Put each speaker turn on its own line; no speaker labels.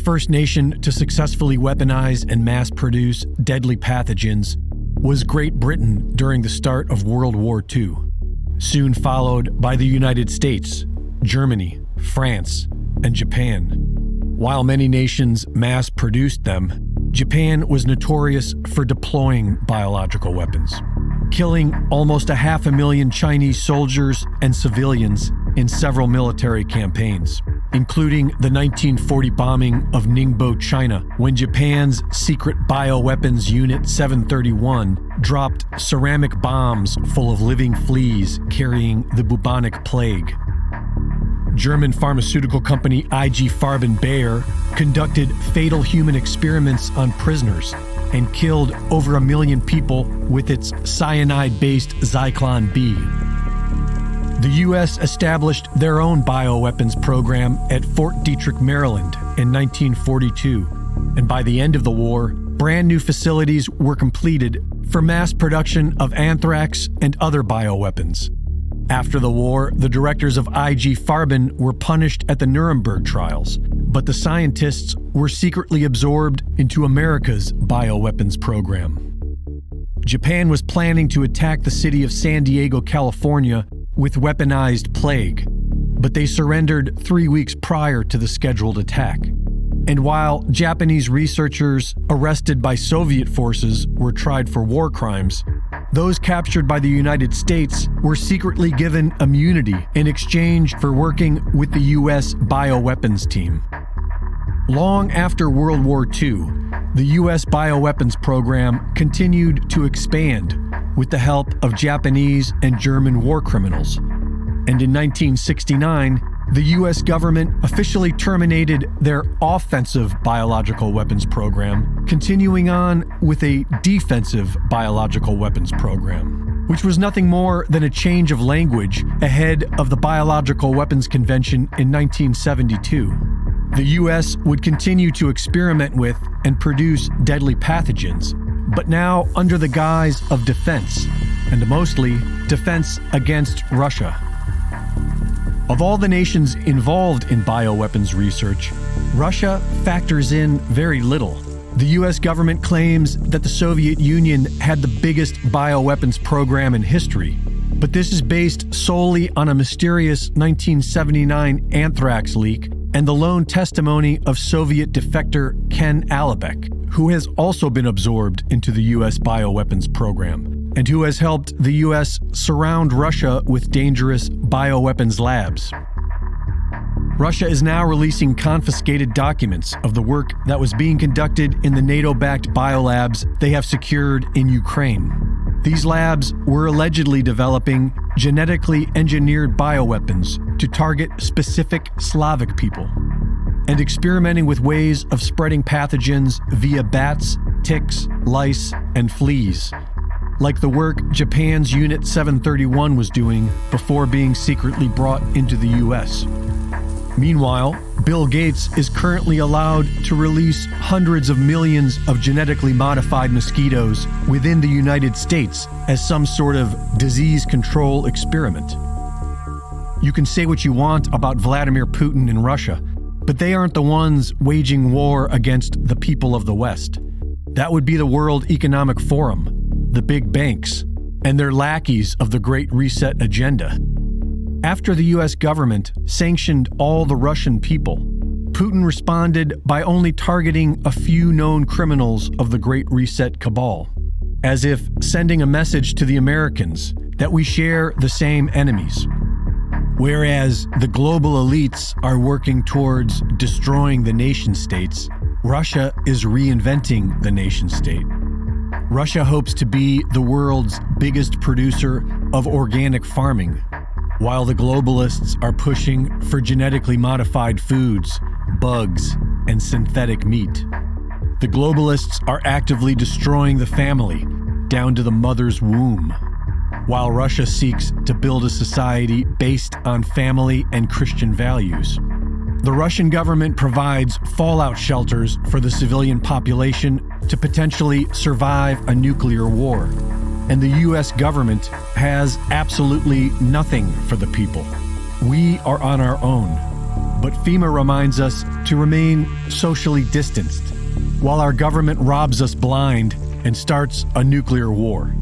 first nation to successfully weaponize and mass-produce deadly pathogens was Great Britain during the start of World War II, soon followed by the United States, Germany, France, and Japan. While many nations mass-produced them, Japan was notorious for deploying biological weapons, killing almost 500,000 Chinese soldiers and civilians in several military campaigns, including the 1940 bombing of Ningbo, China, when Japan's secret bioweapons Unit 731 dropped ceramic bombs full of living fleas carrying the bubonic plague. German pharmaceutical company IG Farben Bayer conducted fatal human experiments on prisoners and killed over 1 million people with its cyanide-based Zyklon B. The U.S. established their own bioweapons program at Fort Detrick, Maryland in 1942, and by the end of the war, brand new facilities were completed for mass production of anthrax and other bioweapons. After the war, the directors of IG Farben were punished at the Nuremberg Trials, but the scientists were secretly absorbed into America's bioweapons program. Japan was planning to attack the city of San Diego, California, with weaponized plague, but they surrendered 3 weeks prior to the scheduled attack. And while Japanese researchers arrested by Soviet forces were tried for war crimes, those captured by the United States were secretly given immunity in exchange for working with the U.S. bioweapons team. Long after World War II, the U.S. bioweapons program continued to expand with the help of Japanese and German war criminals. And in 1969, the U.S. government officially terminated their offensive biological weapons program, continuing on with a defensive biological weapons program, which was nothing more than a change of language ahead of the Biological Weapons Convention in 1972. The U.S. would continue to experiment with and produce deadly pathogens, but now under the guise of defense, and mostly defense against Russia. Of all the nations involved in bioweapons research, Russia factors in very little. The U.S. government claims that the Soviet Union had the biggest bioweapons program in history, but this is based solely on a mysterious 1979 anthrax leak and the lone testimony of Soviet defector Ken Alibek, who has also been absorbed into the U.S. bioweapons program, and who has helped the U.S. surround Russia with dangerous bioweapons labs. Russia is now releasing confiscated documents of the work that was being conducted in the NATO-backed biolabs they have secured in Ukraine. These labs were allegedly developing genetically engineered bioweapons to target specific Slavic people, and experimenting with ways of spreading pathogens via bats, ticks, lice, and fleas, like the work Japan's Unit 731 was doing before being secretly brought into the U.S. Meanwhile, Bill Gates is currently allowed to release hundreds of millions of genetically modified mosquitoes within the United States as some sort of disease control experiment. You can say what you want about Vladimir Putin and Russia, but they aren't the ones waging war against the people of the West. That would be the World Economic Forum, the big banks, and their lackeys of the Great Reset agenda. After the U.S. government sanctioned all the Russian people, Putin responded by only targeting a few known criminals of the Great Reset cabal, as if sending a message to the Americans that we share the same enemies. Whereas the global elites are working towards destroying the nation-states, Russia is reinventing the nation-state. Russia hopes to be the world's biggest producer of organic farming, while the globalists are pushing for genetically modified foods, bugs, and synthetic meat. The globalists are actively destroying the family down to the mother's womb, while Russia seeks to build a society based on family and Christian values. The Russian government provides fallout shelters for the civilian population to potentially survive a nuclear war. And the U.S. government has absolutely nothing for the people. We are on our own. But FEMA reminds us to remain socially distanced, while our government robs us blind and starts a nuclear war.